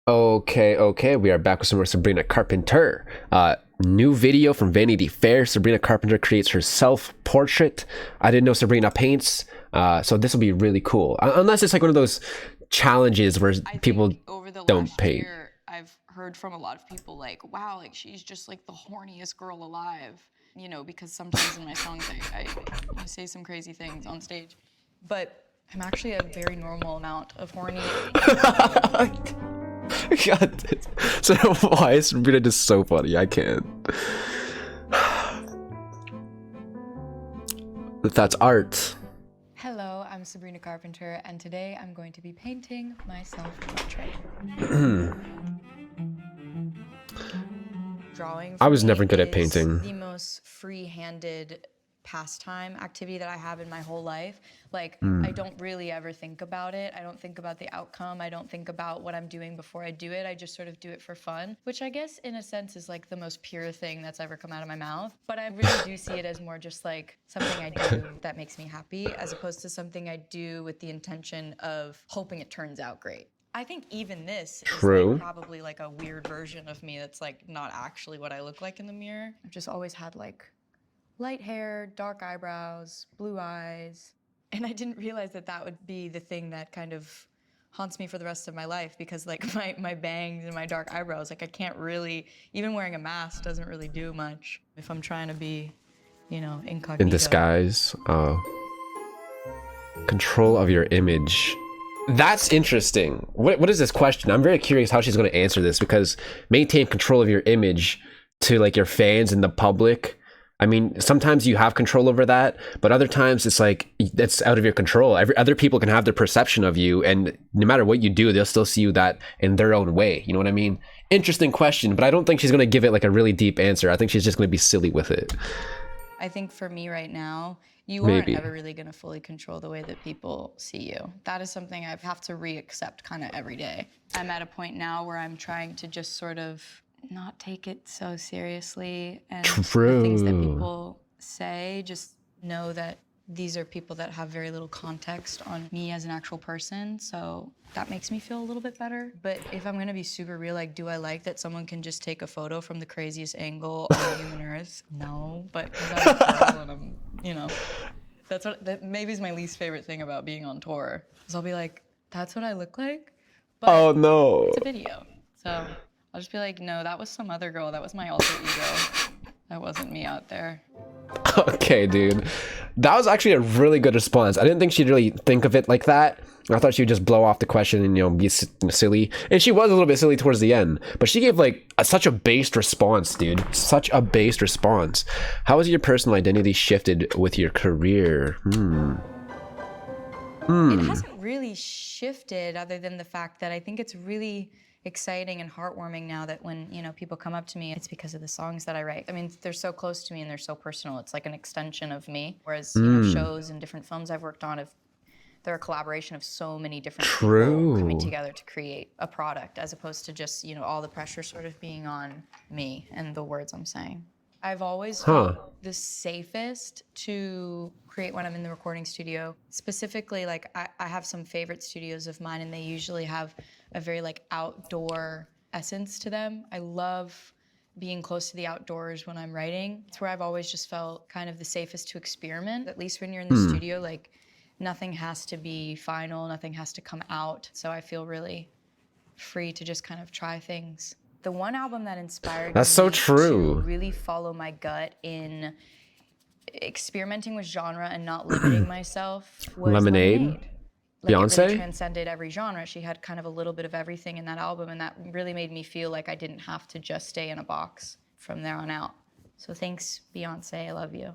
Okay, we are back with some more Sabrina Carpenter. New video from Vanity Fair. Sabrina Carpenter creates her self-portrait. I didn't know Sabrina paints, so this will be really cool. Unless it's like one of those challenges where I people think over the don't last paint. year, I've heard from a lot of people like, wow, like she's just like the horniest girl alive. You know, because sometimes in my songs I say some crazy things on stage. But I'm actually a very normal amount of horny. God, so why is Sabrina just so funny? I can't. That's art. Hello, I'm Sabrina Carpenter, and today I'm going to be painting my self-portrait. Drawing for I was me never good at is painting. the most free-handed pastime activity that I have in my whole life. Like, I don't really ever think about it. I don't think about the outcome. I don't think about what I'm doing before I do it. I just sort of do it for fun, which I guess in a sense is like the most pure thing that's ever come out of my mouth. But I really do see it as more just like something I do that makes me happy, as opposed to something I do with the intention of hoping it turns out great. I think even this is True. like probably like a weird version of me that's like not actually what I look like in the mirror. I've just always had like light hair, dark eyebrows, blue eyes. And I didn't realize that that would be the thing that kind of haunts me for the rest of my life, because like my bangs and my dark eyebrows, like I can't really, even wearing a mask doesn't really do much if I'm trying to be, you know, incognito. In disguise. Control of your image. That's interesting. What is this question? I'm very curious how she's going to answer this, because maintain control of your image to like your fans and the public. I mean, sometimes you have control over that, but other times it's like that's out of your control. Other people can have their perception of you, and no matter what you do, they'll still see you that in their own way. You know what I mean? Interesting question, but I don't think she's going to give it like a really deep answer. I think she's just going to be silly with it. I think for me right now, you Maybe. aren't ever really going to fully control the way that people see you. That is something I have to re-accept kind of every day. I'm at a point now where I'm trying to just sort of not take it so seriously, and True. the things that people say, just know that these are people that have very little context on me as an actual person, so that makes me feel a little bit better. But if I'm gonna be super real, like, do I like that someone can just take a photo from the craziest angle on the human earth? No, but 'cause I'm a girl and I'm, you know, that maybe is my least favorite thing about being on tour, is I'll be like, that's what I look like? But Oh no. it's a video, so I'll just be like, no, that was some other girl. That was my alter ego. That wasn't me out there. Okay, dude. That was actually a really good response. I didn't think she'd really think of it like that. I thought she would just blow off the question and, you know, be silly. And she was a little bit silly towards the end. But she gave, like, such a based response, dude. Such a based response. How has your personal identity shifted with your career? It hasn't really shifted, other than the fact that I think it's really exciting and heartwarming now that when, you know, people come up to me, it's because of the songs that I write. I mean, they're so close to me and they're so personal. It's like an extension of me. Whereas, you know, shows and different films I've worked on, they're a collaboration of so many different people coming together to create a product, as opposed to just, you know, all the pressure sort of being on me and the words I'm saying. I've always felt the safest to create when I'm in the recording studio. Specifically, like I have some favorite studios of mine, and they usually have a very like outdoor essence to them. I love being close to the outdoors when I'm writing. It's where I've always just felt kind of the safest to experiment. At least when you're in the studio, like nothing has to be final, nothing has to come out. So I feel really free to just kind of try things. The one album that inspired That's so me true. to really follow my gut in experimenting with genre and not limiting myself was Lemonade? Like, it Beyonce? really transcended every genre. She had kind of a little bit of everything in that album, and that really made me feel like I didn't have to just stay in a box from there on out. So thanks, Beyonce. I love you.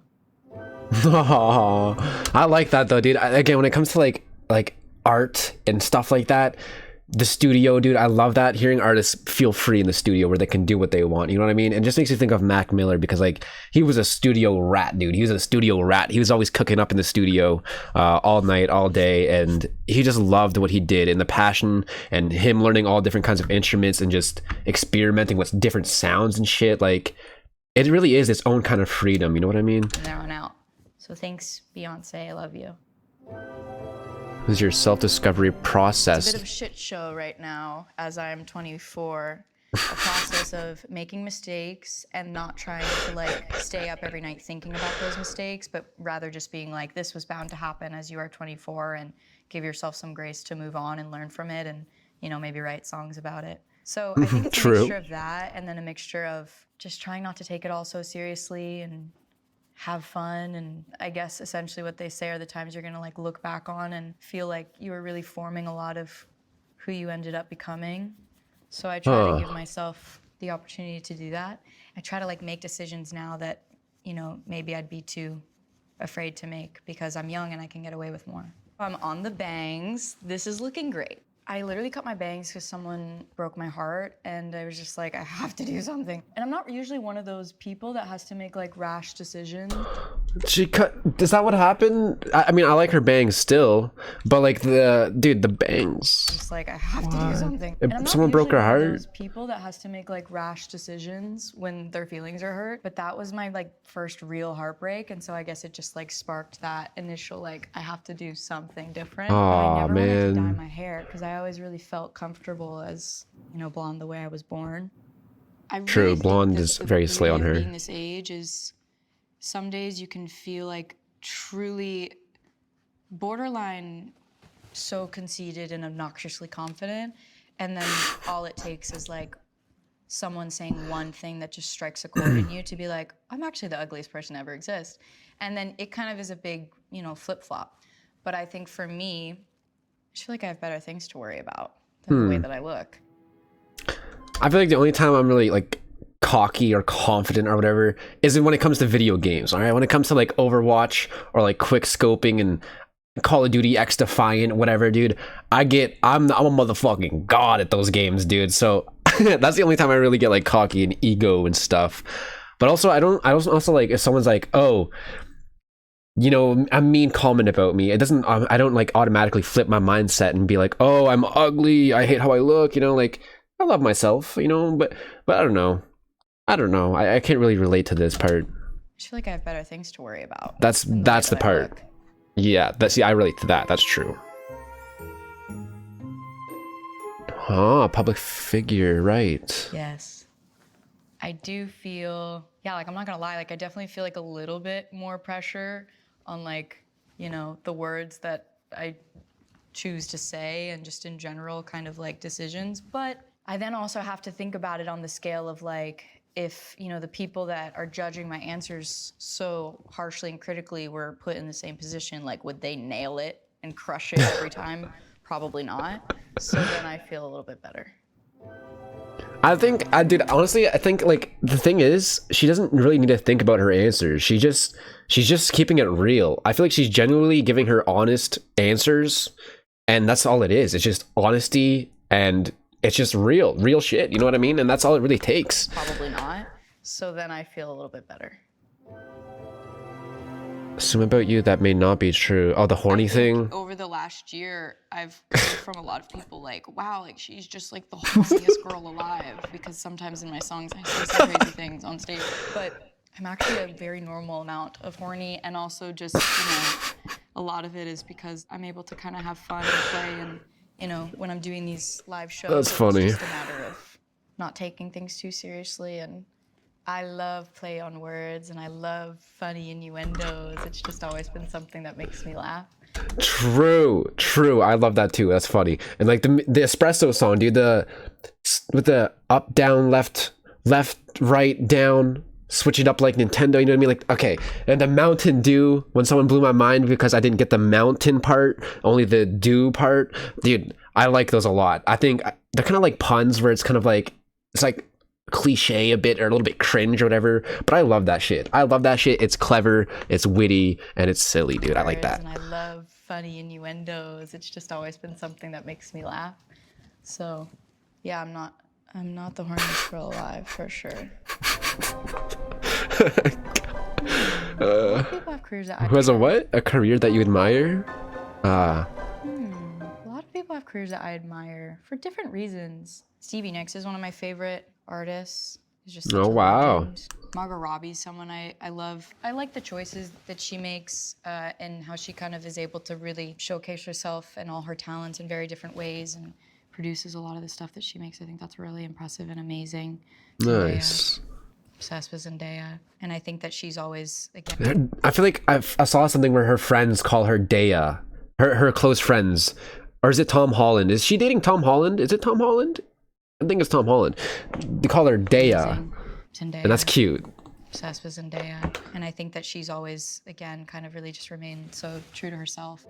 Oh, I like that though, dude. Again, when it comes to like art and stuff like that, the studio, dude, I love that. Hearing artists feel free in the studio where they can do what they want. You know what I mean? It just makes you think of Mac Miller, because like he was a studio rat, dude. He was a studio rat. He was always cooking up in the studio all night, all day, and he just loved what he did, and the passion, and him learning all different kinds of instruments and just experimenting with different sounds and shit. Like it really is its own kind of freedom. You know what I mean? From there on out. So thanks, Beyonce. I love you. This is your self-discovery process. It's a bit of a shit show right now as I'm 24. A process of making mistakes and not trying to like stay up every night thinking about those mistakes, but rather just being like, this was bound to happen as you are 24, and give yourself some grace to move on and learn from it, and maybe write songs about it. So I think it's a mixture of that, and then a mixture of just trying not to take it all so seriously and have fun. And I guess essentially what they say are the times you're gonna like look back on and feel like you were really forming a lot of who you ended up becoming. So I try to give myself the opportunity to do that. I try to like make decisions now that, maybe I'd be too afraid to make because I'm young and I can get away with more. I'm on the bangs. This is looking great. I literally cut my bangs because someone broke my heart, and I was just like, I have to do something. And I'm not usually one of those people that has to make like rash decisions. She cut. Is that what happened? I mean, I like her bangs still, but like the bangs. Just like I have to do something. And I'm not Someone broke her usually one of heart. those people that has to make like rash decisions when their feelings are hurt. But that was my like first real heartbreak, and so I guess it just like sparked that initial like I have to do something different. I never wanted to dye my hair because I always really felt comfortable as blonde the way I was born. True, blonde is very slay on her. Being this age is. Some days you can feel like truly borderline so conceited and obnoxiously confident, and then all it takes is like someone saying one thing that just strikes a chord in you to be like, I'm actually the ugliest person to ever exist. And then it kind of is a big, flip-flop. But I think for me, I just feel like I have better things to worry about than the way that I look. I feel like the only time I'm really like cocky or confident or whatever is when it comes to video games. All right, when it comes to like Overwatch or like quick scoping and Call of Duty X Defiant, whatever, dude, I'm a motherfucking god at those games, dude. So that's the only time I really get like cocky and ego and stuff. But also I don't also like if someone's like, oh, a mean comment about me, I don't like automatically flip my mindset and be like, oh, I'm ugly, I hate how I look, like I love myself, but I don't know. I can't really relate to this part. I feel like I have better things to worry about. That's the part. Yeah, I relate to that. That's true. Public figure, right? Yes. I do feel, like I'm not gonna lie, like I definitely feel like a little bit more pressure on like, the words that I choose to say and just in general kind of like decisions. But I then also have to think about it on the scale of like, if the people that are judging my answers so harshly and critically were put in the same position, like would they nail it and crush it every time? Probably not. So then I feel a little bit better. Honestly, I think like the thing is she doesn't really need to think about her answers. She's just keeping it real. I feel like she's genuinely giving her honest answers, and that's all it is. It's just honesty, and it's just real shit, you know what I mean? And that's all it really takes. Probably not. So then I feel a little bit better. Some about you that may not be true. Oh, the horny thing? Over the last year, I've heard from a lot of people like, wow, like she's just like the horniest girl alive. Because sometimes in my songs I say some crazy things on stage. But I'm actually a very normal amount of horny, and also just, a lot of it is because I'm able to kind of have fun and play, and when I'm doing these live shows, that's funny. It's just a matter of not taking things too seriously. And I love play on words, and I love funny innuendos. It's just always been something that makes me laugh. True. I love that too. That's funny. And like the espresso song, dude, with the up, down, left, right, down, switch it up like Nintendo, you know what I mean? Like, okay. And the Mountain Dew, when someone blew my mind because I didn't get the mountain part, only the dew part, dude, I like those a lot. I think they're kind of like puns where it's kind of like, it's like cliche a bit or a little bit cringe or whatever, but I love that shit. It's clever, it's witty, and it's silly, dude. I like that. And I love funny innuendos. It's just always been something that makes me laugh. So yeah, I'm not the horniest girl alive, for sure. People have careers that who has a what? A career that you admire? A lot of people have careers that I admire for different reasons. Stevie Nicks is one of my favorite artists. is just such Oh, a wow. legend. Margot Robbie's someone I love. I like the choices that she makes and how she kind of is able to really showcase herself and all her talents in very different ways and produces a lot of the stuff that she makes. I think that's really impressive and amazing. Zendaya. Nice. Obsessed with Zendaya. And I think that she's always, again, I feel like I saw something where her friends call her Dea. Her close friends. Or is it Tom Holland? Is she dating Tom Holland? Is it Tom Holland? I think it's Tom Holland. They call her Dea. amazing. Zendaya. And that's cute. Obsessed with Zendaya. And I think that she's always, again, kind of really just remained so true to herself.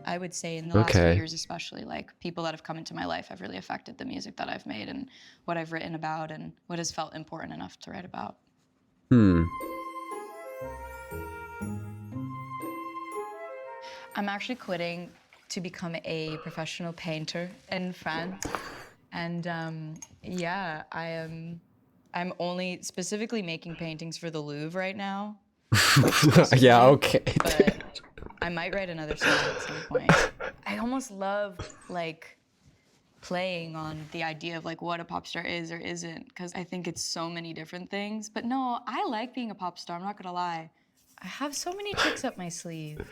I would say in the last few years especially, like, people that have come into my life have really affected the music that I've made and what I've written about and what has felt important enough to write about. I'm actually quitting to become a professional painter in France. And yeah, I'm only specifically making paintings for the Louvre right now. Yeah, okay. But I might write another song at some point. I almost love like playing on the idea of like what a pop star is or isn't, because I think it's so many different things. But no, I like being a pop star, I'm not gonna lie. I have so many tricks up my sleeve.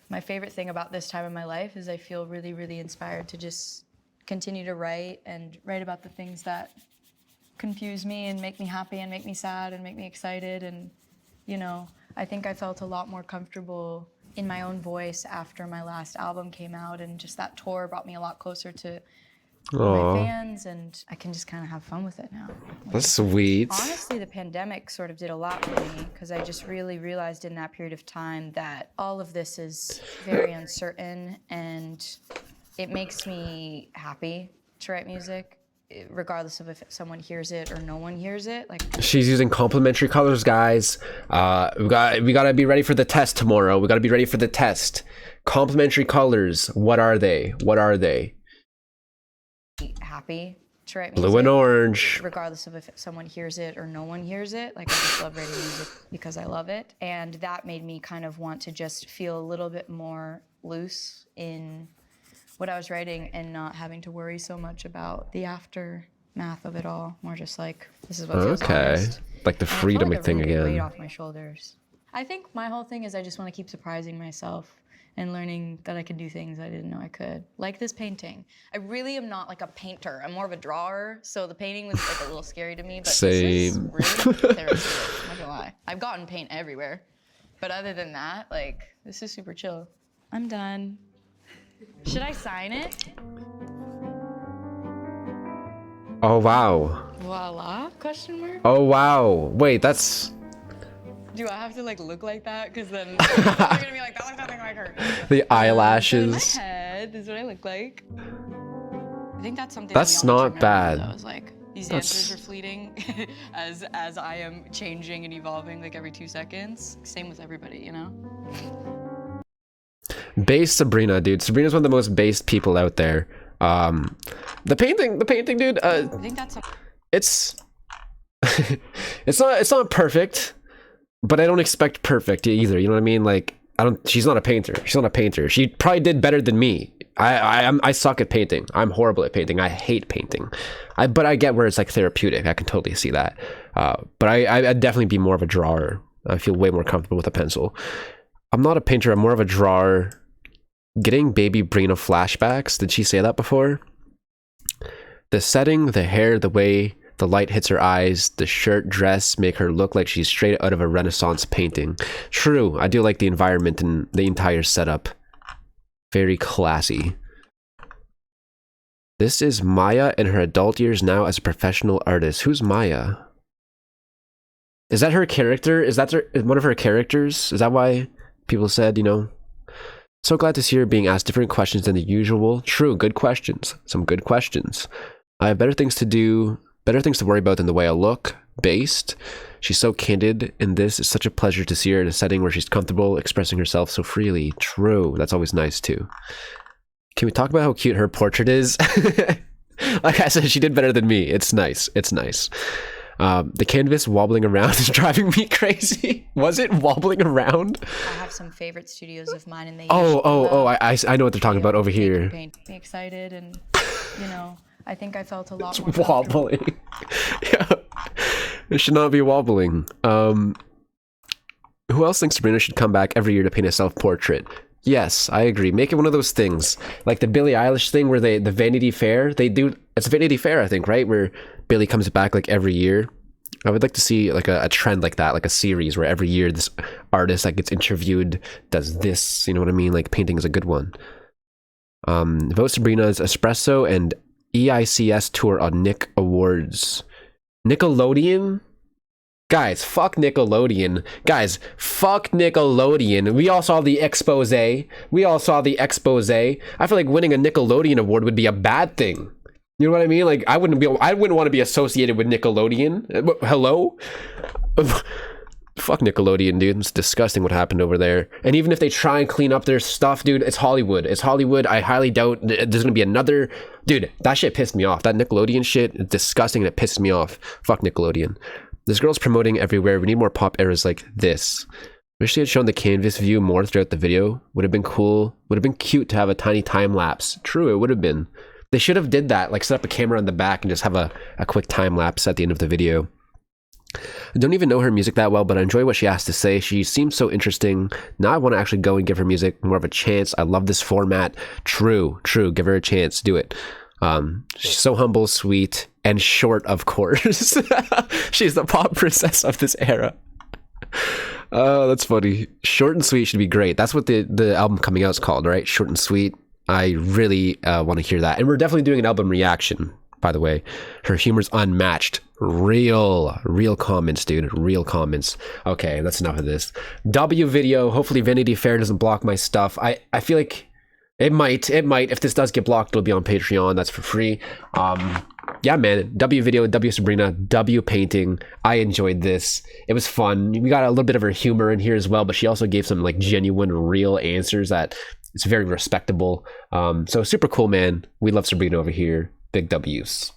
My favorite thing about this time in my life is I feel really, really inspired to just continue to write and write about the things that confuse me and make me happy and make me sad and make me excited. And, you know, I think I felt a lot more comfortable in my own voice after my last album came out, and just that tour brought me a lot closer to my fans, and I can just kind of have fun with it now. That's sweet. Honestly, the pandemic sort of did a lot for me, because I just really realized in that period of time that all of this is very uncertain, and it makes me happy to write music, regardless of if someone hears it or no one hears it. Like, She's using complementary colors, guys. We gotta be ready for the test tomorrow. We gotta be ready for the test. Complementary colors. What are they? What are they? happy to write music. Blue and orange. Regardless of if someone hears it or no one hears it. Like, I just love writing music because I love it. And that made me kind of want to just feel a little bit more loose in what I was writing and not having to worry so much about the aftermath of it all. More just like, this is what feels honest. Like the And I feel freedom like a thing really big weight again. off my shoulders. I think my whole thing is I just want to keep surprising myself and learning that I can do things I didn't know I could. Like this painting. I really am not like a painter. I'm more of a drawer. So the painting was like a little scary to me, but this is really therapeutic, I'm not gonna lie. I've gotten paint everywhere. But other than that, like, this is super chill. I'm done. Should I sign it? Oh, wow. Voila? Question mark? Oh, wow. Wait, that's Do I have to like look like that? Because then people are gonna be like, that looks nothing like her. the In my eyelashes. head, this is what I look like. I think that's something That's that we all not need to remember, bad. though, is like, these That's- answers are fleeting as I am changing and evolving like every 2 seconds. Same with everybody, you know? Base Sabrina, dude. Sabrina's one of the most based people out there. The painting, dude. I think that's It's it's not perfect, but I don't expect perfect either. You know what I mean? Like, she's not a painter. She's not a painter. She probably did better than me. I suck at painting. I'm horrible at painting. I hate painting. But I get where it's like therapeutic. I can totally see that. But I'd definitely be more of a drawer. I feel way more comfortable with a pencil. I'm not a painter. I'm more of a drawer. Getting baby Brina flashbacks. Did she say that before? The setting, the hair, the way the light hits her eyes, the shirt, dress make her look like she's straight out of a Renaissance painting. True, I do like the environment and the entire setup. Very classy. This is Maya in her adult years now as a professional artist. Who's Maya? Is that her character? Is that one of her characters? Is that why people said, you know? So glad to see her being asked different questions than the usual. True, good questions. Some good questions. I have better things to worry about than the way I look. Based. She's so candid in this. It's such a pleasure to see her in a setting where she's comfortable expressing herself so freely. True. That's always nice too. Can we talk about how cute her portrait is? Like I said, she did better than me. It's nice. It's nice. The canvas wobbling around is driving me crazy. Was it wobbling around? I have some favorite studios of mine, and they I know what they're talking about over here. paint me excited, and you know, I think I felt a lot more wobbling. Yeah, it should not be wobbling. Who else thinks Sabrina should come back every year to paint a self-portrait? Yes, I agree. Make it one of those things, like the Billie Eilish thing, where the Vanity Fair, they do. It's a Vanity Fair, I think, right? Where Billie comes back like every year. I would like to see like a trend like that, like a series where every year this artist that gets interviewed does this. You know what I mean? Like painting is a good one. Vote Sabrina's Espresso and EICS tour on Nick Awards. Nickelodeon? Guys, fuck Nickelodeon. Guys, fuck Nickelodeon. We all saw the expose. I feel like winning a Nickelodeon award would be a bad thing. You know what I mean? Like I wouldn't want to be associated with Nickelodeon. Hello? Fuck Nickelodeon, dude. It's disgusting what happened over there. And even if they try and clean up their stuff, dude, it's Hollywood. It's Hollywood. I highly doubt there's gonna be another. Dude, that shit pissed me off. That Nickelodeon shit is disgusting and it pisses me off. Fuck Nickelodeon. This girl's promoting everywhere. We need more pop eras like this. Wish they had shown the canvas view more throughout the video. Would have been cool. Would have been cute to have a tiny time lapse. True, it would have been. They should have did that, like set up a camera on the back and just have a quick time lapse at the end of the video. I don't even know her music that well, but I enjoy what she has to say. She seems so interesting. Now I want to actually go and give her music more of a chance. I love this format. True. Give her a chance. Do it. She's so humble, sweet, and short, of course. She's the pop princess of this era. Oh, that's funny. Short and sweet should be great. That's what the album coming out is called, right? Short and sweet. I really want to hear that. And we're definitely doing an album reaction, by the way. Her humor's unmatched. Real comments, dude. Real comments. Okay, that's enough of this. W video. Hopefully Vanity Fair doesn't block my stuff. I feel like it might. If this does get blocked, it'll be on Patreon. That's for free. Yeah, man. W video, W Sabrina, W painting. I enjoyed this. It was fun. We got a little bit of her humor in here as well, but she also gave some like genuine, real answers that it's very respectable. So super cool, man. We love Sabrina over here. Big W's.